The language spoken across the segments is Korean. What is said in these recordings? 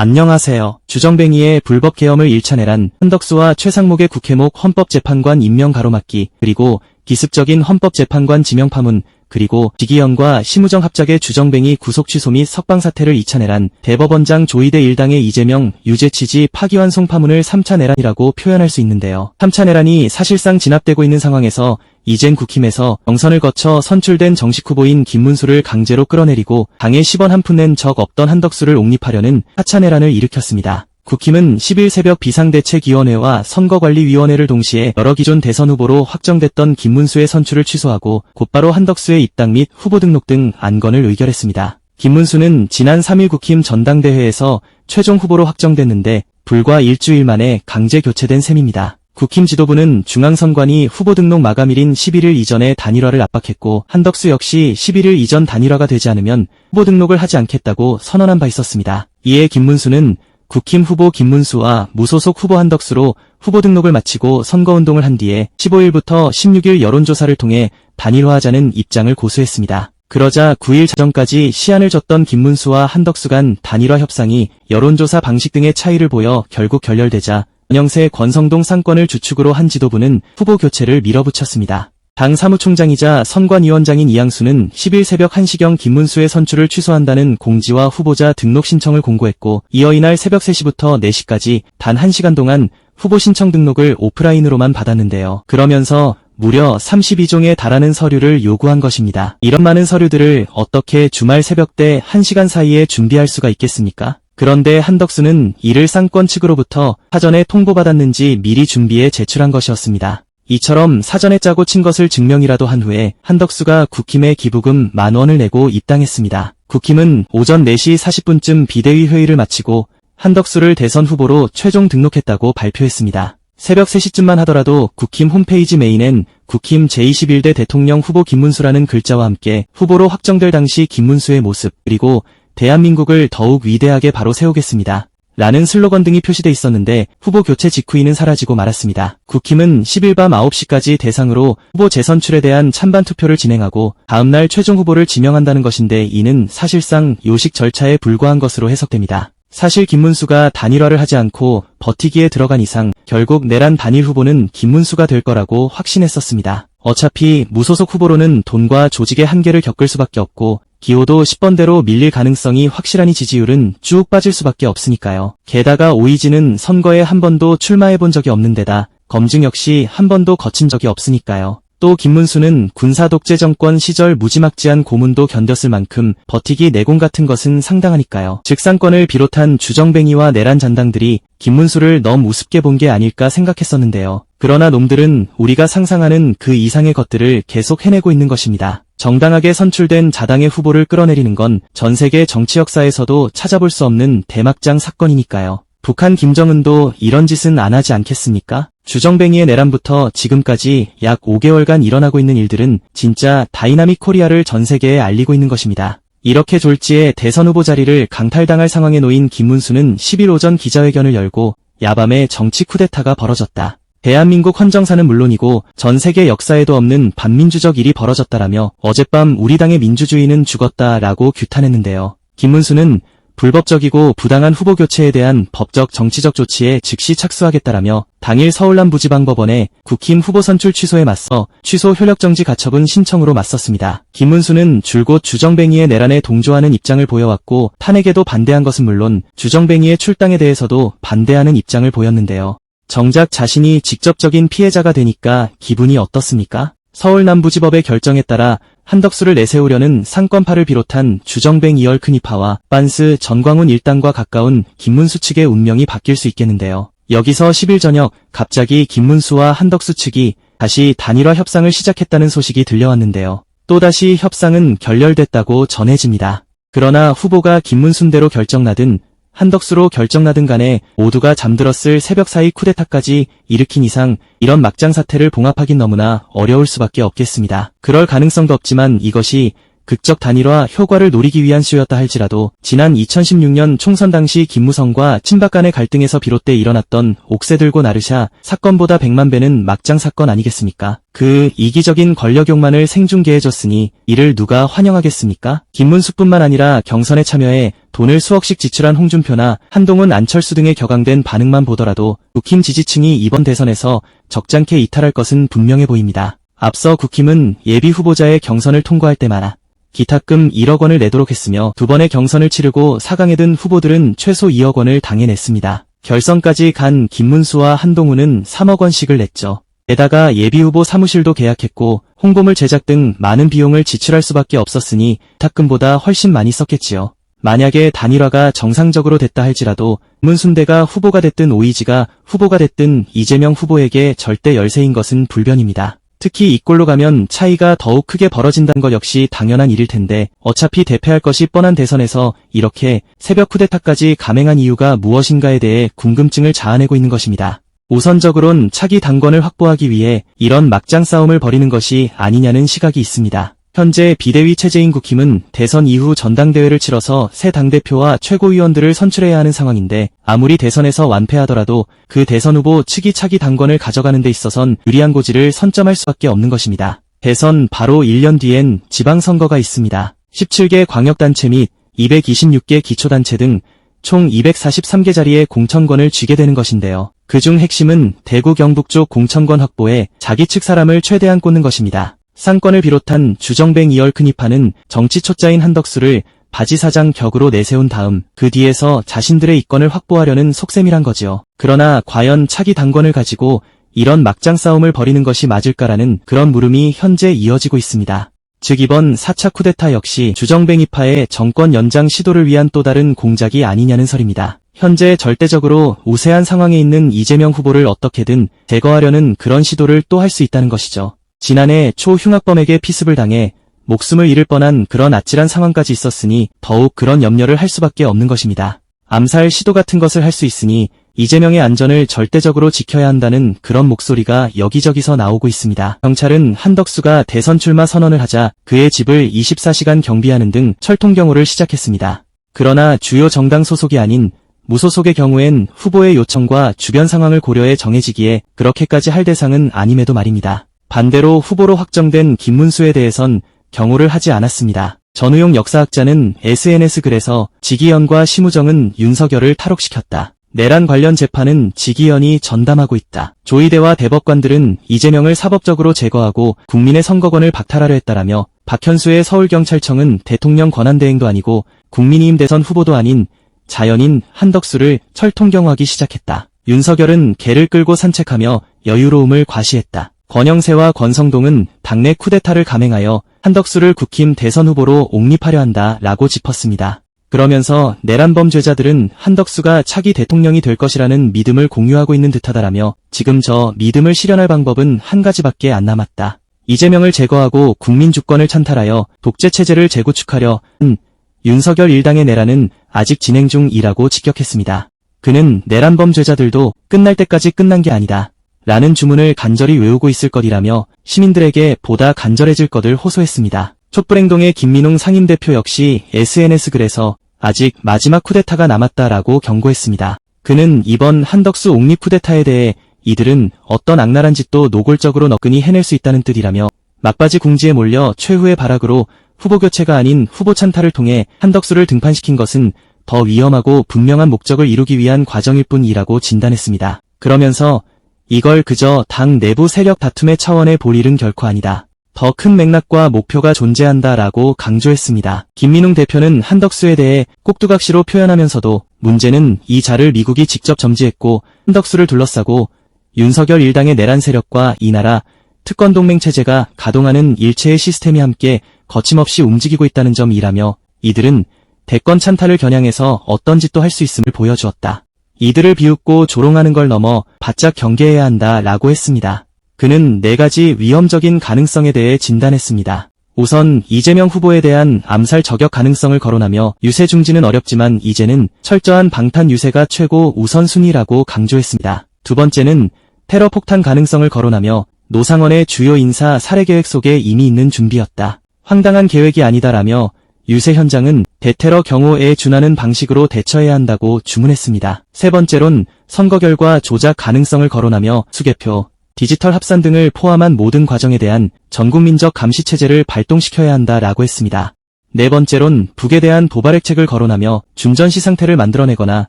안녕하세요. 주정뱅이의 불법 계엄을 일차내란 한덕수와 최상목의 국회목 헌법재판관 임명 가로막기, 그리고 기습적인 헌법재판관 지명 파문, 그리고 지기현과 심우정 합작의 주정뱅이 구속 취소 및 석방 사태를 2차 내란, 대법원장 조이대 1당의 이재명, 유죄 취지 파기환송 파문을 3차 내란이라고 표현할 수 있는데요. 3차 내란이 사실상 진압되고 있는 상황에서 이젠 국힘에서 경선을 거쳐 선출된 정식 후보인 김문수를 강제로 끌어내리고 당에 10원 한 푼 낸 적 없던 한덕수를 옹립하려는 4차 내란을 일으켰습니다. 국힘은 10일 새벽 비상대책위원회와 선거관리위원회를 동시에 여러 기존 대선 후보로 확정됐던 김문수의 선출을 취소하고 곧바로 한덕수의 입당 및 후보 등록 등 안건을 의결했습니다. 김문수는 지난 3일 국힘 전당대회에서 최종 후보로 확정됐는데 불과 일주일 만에 강제 교체된 셈입니다. 국힘 지도부는 중앙선관위 후보 등록 마감일인 11일 이전에 단일화를 압박했고 한덕수 역시 11일 이전 단일화가 되지 않으면 후보 등록을 하지 않겠다고 선언한 바 있었습니다. 이에 김문수는 국힘 후보 김문수와 무소속 후보 한덕수로 후보 등록을 마치고 선거운동을 한 뒤에 15일부터 16일 여론조사를 통해 단일화하자는 입장을 고수했습니다. 그러자 9일 자정까지 시한을 줬던 김문수와 한덕수 간 단일화 협상이 여론조사 방식 등의 차이를 보여 결국 결렬되자 안영세 권성동 상권을 주축으로 한 지도부는 후보 교체를 밀어붙였습니다. 당 사무총장이자 선관위원장인 이양수는 10일 새벽 1시경 김문수의 선출을 취소한다는 공지와 후보자 등록 신청을 공고했고 이어 이날 새벽 3시부터 4시까지 단 1시간 동안 후보 신청 등록을 오프라인으로만 받았는데요. 그러면서 무려 32종에 달하는 서류를 요구한 것입니다. 이런 많은 서류들을 어떻게 주말 새벽대 1시간 사이에 준비할 수가 있겠습니까? 그런데 한덕수는 이를 상권 측으로부터 사전에 통보받았는지 미리 준비해 제출한 것이었습니다. 이처럼 사전에 짜고 친 것을 증명이라도 한 후에 한덕수가 국힘에 기부금 10,000원을 내고 입당했습니다. 국힘은 오전 4시 40분쯤 비대위 회의를 마치고 한덕수를 대선 후보로 최종 등록했다고 발표했습니다. 새벽 3시쯤만 하더라도 국힘 홈페이지 메인엔 국힘 제21대 대통령 후보 김문수라는 글자와 함께 후보로 확정될 당시 김문수의 모습, 그리고 대한민국을 더욱 위대하게 바로 세우겠습니다. 라는 슬로건 등이 표시돼 있었는데 후보 교체 직후에는 사라지고 말았습니다. 국힘은 10일 밤 9시까지 대상으로 후보 재선출에 대한 찬반 투표를 진행하고 다음날 최종 후보를 지명한다는 것인데 이는 사실상 요식 절차에 불과한 것으로 해석됩니다. 사실 김문수가 단일화를 하지 않고 버티기에 들어간 이상 결국 내란 단일 후보는 김문수가 될 거라고 확신했었습니다. 어차피 무소속 후보로는 돈과 조직의 한계를 겪을 수밖에 없고 기호도 10번대로 밀릴 가능성이 확실하니 지지율은 쭉 빠질 수밖에 없으니까요. 게다가 오이지는 선거에 한 번도 출마해본 적이 없는 데다 검증 역시 한 번도 거친 적이 없으니까요. 또 김문수는 군사독재 정권 시절 무지막지한 고문도 견뎠을 만큼 버티기 내공 같은 것은 상당하니까요. 즉 상권을 비롯한 주정뱅이와 내란 잔당들이 김문수를 너무 우습게 본 게 아닐까 생각했었는데요. 그러나 놈들은 우리가 상상하는 그 이상의 것들을 계속 해내고 있는 것입니다. 정당하게 선출된 자당의 후보를 끌어내리는 건 전 세계 정치 역사에서도 찾아볼 수 없는 대막장 사건이니까요. 북한 김정은도 이런 짓은 안 하지 않겠습니까? 주정뱅이의 내란부터 지금까지 약 5개월간 일어나고 있는 일들은 진짜 다이나믹 코리아를 전 세계에 알리고 있는 것입니다. 이렇게 졸지에 대선 후보 자리를 강탈당할 상황에 놓인 김문수는 10일 오전 기자회견을 열고 야밤에 정치 쿠데타가 벌어졌다. 대한민국 헌정사는 물론이고 전 세계 역사에도 없는 반민주적 일이 벌어졌다라며 어젯밤 우리 당의 민주주의는 죽었다라고 규탄했는데요. 김문수는 불법적이고 부당한 후보 교체에 대한 법적 정치적 조치에 즉시 착수하겠다라며 당일 서울남부지방법원에 국힘 후보 선출 취소에 맞서 취소 효력정지 가처분 신청으로 맞섰습니다. 김문수는 줄곧 주정뱅이의 내란에 동조하는 입장을 보여왔고 탄핵에도 반대한 것은 물론 주정뱅이의 출당에 대해서도 반대하는 입장을 보였는데요. 정작 자신이 직접적인 피해자가 되니까 기분이 어떻습니까? 서울남부지법의 결정에 따라 한덕수를 내세우려는 상권파를 비롯한 주정뱅이 열큰이파와 빤스 전광훈 일당과 가까운 김문수 측의 운명이 바뀔 수 있겠는데요. 여기서 10일 저녁 갑자기 김문수와 한덕수 측이 다시 단일화 협상을 시작했다는 소식이 들려왔는데요. 또다시 협상은 결렬됐다고 전해집니다. 그러나 후보가 김문수대로 결정나든 한덕수로 결정나든 간에 모두가 잠들었을 새벽 사이 쿠데타까지 일으킨 이상 이런 막장 사태를 봉합하긴 너무나 어려울 수밖에 없겠습니다. 그럴 가능성도 없지만 이것이 극적 단일화 효과를 노리기 위한 시효였다 할지라도 지난 2016년 총선 당시 김무성과 친박 간의 갈등에서 비롯돼 일어났던 옥새 들고 나르샤 사건보다 100만 배는 막장 사건 아니겠습니까? 그 이기적인 권력욕만을 생중계해줬으니 이를 누가 환영하겠습니까? 김문수뿐만 아니라 경선에 참여해 돈을 수억씩 지출한 홍준표나 한동훈, 안철수 등의 격앙된 반응만 보더라도 국힘 지지층이 이번 대선에서 적잖게 이탈할 것은 분명해 보입니다. 앞서 국힘은 예비 후보자의 경선을 통과할 때마다 기탁금 1억 원을 내도록 했으며 두 번의 경선을 치르고 4강에 든 후보들은 최소 2억 원을 당해냈습니다. 결선까지 간 김문수와 한동훈은 3억 원씩을 냈죠. 게다가 예비후보 사무실도 계약했고 홍보물 제작 등 많은 비용을 지출할 수밖에 없었으니 기탁금보다 훨씬 많이 썼겠지요. 만약에 단일화가 정상적으로 됐다 할지라도 문순대가 후보가 됐든 오이지가 후보가 됐든 이재명 후보에게 절대 열세인 것은 불변입니다. 특히 이 꼴로 가면 차이가 더욱 크게 벌어진다는 것 역시 당연한 일일 텐데 어차피 대패할 것이 뻔한 대선에서 이렇게 새벽 쿠데타까지 감행한 이유가 무엇인가에 대해 궁금증을 자아내고 있는 것입니다. 우선적으론 차기 당권을 확보하기 위해 이런 막장 싸움을 벌이는 것이 아니냐는 시각이 있습니다. 현재 비대위 체제인 국힘은 대선 이후 전당대회를 치러서 새 당대표와 최고위원들을 선출해야 하는 상황인데 아무리 대선에서 완패하더라도 그 대선 후보 측이 차기 당권을 가져가는 데 있어선 유리한 고지를 선점할 수밖에 없는 것입니다. 대선 바로 1년 뒤엔 지방선거가 있습니다. 17개 광역단체 및 226개 기초단체 등 총 243개 자리의 공천권을 쥐게 되는 것인데요. 그중 핵심은 대구 경북 쪽 공천권 확보에 자기 측 사람을 최대한 꽂는 것입니다. 상권을 비롯한 주정뱅 2열 큰이파는 정치 초짜인 한덕수를 바지사장 격으로 내세운 다음 그 뒤에서 자신들의 이권을 확보하려는 속셈이란 거지요. 그러나 과연 차기 당권을 가지고 이런 막장 싸움을 벌이는 것이 맞을까라는 그런 물음이 현재 이어지고 있습니다. 즉 이번 4차 쿠데타 역시 주정뱅이파의 정권 연장 시도를 위한 또 다른 공작이 아니냐는 설입니다. 현재 절대적으로 우세한 상황에 있는 이재명 후보를 어떻게든 제거하려는 그런 시도를 또 할 수 있다는 것이죠. 지난해 초 흉악범에게 피습을 당해 목숨을 잃을 뻔한 그런 아찔한 상황까지 있었으니 더욱 그런 염려를 할 수밖에 없는 것입니다. 암살 시도 같은 것을 할 수 있으니 이재명의 안전을 절대적으로 지켜야 한다는 그런 목소리가 여기저기서 나오고 있습니다. 경찰은 한덕수가 대선 출마 선언을 하자 그의 집을 24시간 경비하는 등 철통 경호를 시작했습니다. 그러나 주요 정당 소속이 아닌 무소속의 경우엔 후보의 요청과 주변 상황을 고려해 정해지기에 그렇게까지 할 대상은 아님에도 말입니다. 반대로 후보로 확정된 김문수에 대해선 경호를 하지 않았습니다. 전우용 역사학자는 SNS 글에서 지기현과 심우정은 윤석열을 탈옥시켰다. 내란 관련 재판은 지기현이 전담하고 있다. 조희대와 대법관들은 이재명을 사법적으로 제거하고 국민의 선거권을 박탈하려 했다라며 박현수의 서울경찰청은 대통령 권한대행도 아니고 국민의힘 대선 후보도 아닌 자연인 한덕수를 철통경호하기 시작했다. 윤석열은 개를 끌고 산책하며 여유로움을 과시했다. 권영세와 권성동은 당내 쿠데타를 감행하여 한덕수를 국힘 대선 후보로 옹립하려 한다라고 짚었습니다. 그러면서 내란 범죄자들은 한덕수가 차기 대통령이 될 것이라는 믿음을 공유하고 있는 듯하다라며 지금 저 믿음을 실현할 방법은 한 가지밖에 안 남았다. 이재명을 제거하고 국민 주권을 찬탈하여 독재 체제를 재구축하려 한 윤석열 일당의 내란은 아직 진행 중이라고 직격했습니다. 그는 내란 범죄자들도 끝날 때까지 끝난 게 아니다. 라는 주문을 간절히 외우고 있을 것이라며 시민들에게 보다 간절해질 것을 호소했습니다. 촛불행동의 김민웅 상임대표 역시 SNS 글에서 아직 마지막 쿠데타가 남았다라고 경고했습니다. 그는 이번 한덕수 옹립 쿠데타에 대해 이들은 어떤 악랄한 짓도 노골적으로 너끈히 해낼 수 있다는 뜻이라며 막바지 궁지에 몰려 최후의 발악으로 후보 교체가 아닌 후보 찬탈을 통해 한덕수를 등판시킨 것은 더 위험하고 분명한 목적을 이루기 위한 과정일 뿐이라고 진단했습니다. 그러면서 이걸 그저 당 내부 세력 다툼의 차원에 볼 일은 결코 아니다. 더 큰 맥락과 목표가 존재한다라고 강조했습니다. 김민웅 대표는 한덕수에 대해 꼭두각시로 표현하면서도 문제는 이 자를 미국이 직접 점지했고 한덕수를 둘러싸고 윤석열 일당의 내란 세력과 이 나라 특권 동맹 체제가 가동하는 일체의 시스템이 함께 거침없이 움직이고 있다는 점이라며 이들은 대권 찬탈을 겨냥해서 어떤 짓도 할 수 있음을 보여주었다. 이들을 비웃고 조롱하는 걸 넘어 바짝 경계해야 한다라고 했습니다. 그는 4가지 위험적인 가능성에 대해 진단했습니다. 우선 이재명 후보에 대한 암살 저격 가능성을 거론하며 유세 중지는 어렵지만 이제는 철저한 방탄 유세가 최고 우선순위라고 강조했습니다. 두 번째는 테러 폭탄 가능성을 거론하며 노상원의 주요 인사 살해 계획 속에 이미 있는 준비였다. 황당한 계획이 아니다라며 유세 현장은 대테러 경우에 준하는 방식으로 대처해야 한다고 주문했습니다. 세 번째론 선거 결과 조작 가능성을 거론하며 수개표, 디지털 합산 등을 포함한 모든 과정에 대한 전국민적 감시체제를 발동시켜야 한다라고 했습니다. 네 번째론 북에 대한 도발핵책을 거론하며 중전시 상태를 만들어내거나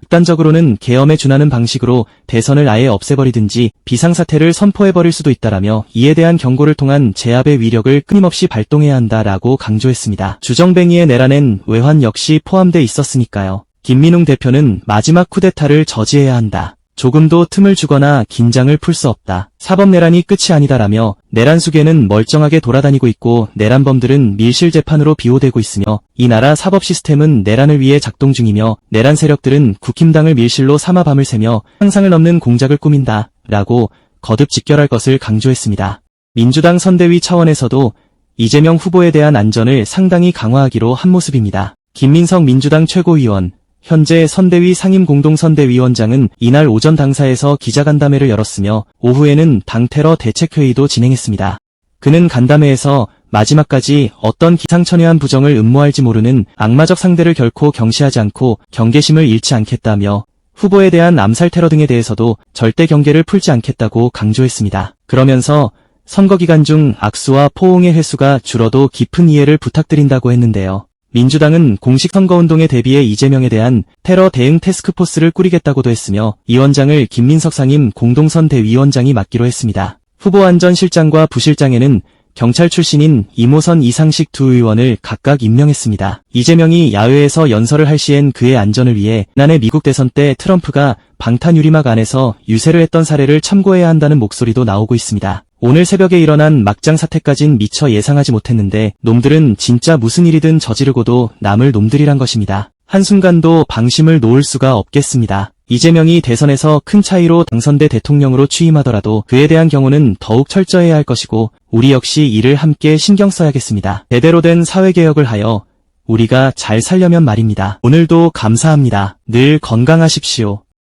극단적으로는 계엄에 준하는 방식으로 대선을 아예 없애버리든지 비상사태를 선포해버릴 수도 있다라며 이에 대한 경고를 통한 제압의 위력을 끊임없이 발동해야 한다라고 강조했습니다. 주정뱅이에 내라낸 외환 역시 포함돼 있었으니까요. 김민웅 대표는 마지막 쿠데타를 저지해야 한다. 조금도 틈을 주거나 긴장을 풀 수 없다. 사법내란이 끝이 아니다라며 내란 수괴는 멀쩡하게 돌아다니고 있고 내란범들은 밀실 재판으로 비호되고 있으며 이 나라 사법 시스템은 내란을 위해 작동 중이며 내란 세력들은 국힘당을 밀실로 삼아 밤을 새며 상상을 넘는 공작을 꾸민다. 라고 거듭 직결할 것을 강조했습니다. 민주당 선대위 차원에서도 이재명 후보에 대한 안전을 상당히 강화하기로 한 모습입니다. 김민석 민주당 최고위원 현재 선대위 상임공동선대위원장은 이날 오전 당사에서 기자간담회를 열었으며 오후에는 당테러 대책회의도 진행했습니다. 그는 간담회에서 마지막까지 어떤 기상천외한 부정을 음모할지 모르는 악마적 상대를 결코 경시하지 않고 경계심을 잃지 않겠다며 후보에 대한 암살 테러 등에 대해서도 절대 경계를 풀지 않겠다고 강조했습니다. 그러면서 선거 기간 중 악수와 포옹의 횟수가 줄어도 깊은 이해를 부탁드린다고 했는데요. 민주당은 공식 선거운동에 대비해 이재명에 대한 테러 대응 태스크포스를 꾸리겠다고도 했으며 이 원장을 김민석 상임 공동선대위원장이 맡기로 했습니다. 후보안전실장과 부실장에는 경찰 출신인 이모선 이상식 두 의원을 각각 임명했습니다. 이재명이 야외에서 연설을 할 시엔 그의 안전을 위해 지난해 미국 대선 때 트럼프가 방탄 유리막 안에서 유세를 했던 사례를 참고해야 한다는 목소리도 나오고 있습니다. 오늘 새벽에 일어난 막장 사태까진 미처 예상하지 못했는데 놈들은 진짜 무슨 일이든 저지르고도 남을 놈들이란 것입니다. 한순간도 방심을 놓을 수가 없겠습니다. 이재명이 대선에서 큰 차이로 당선돼 대통령으로 취임하더라도 그에 대한 경우는 더욱 철저해야 할 것이고 우리 역시 이를 함께 신경 써야겠습니다. 제대로 된 사회개혁을 하여 우리가 잘 살려면 말입니다. 오늘도 감사합니다. 늘 건강하십시오.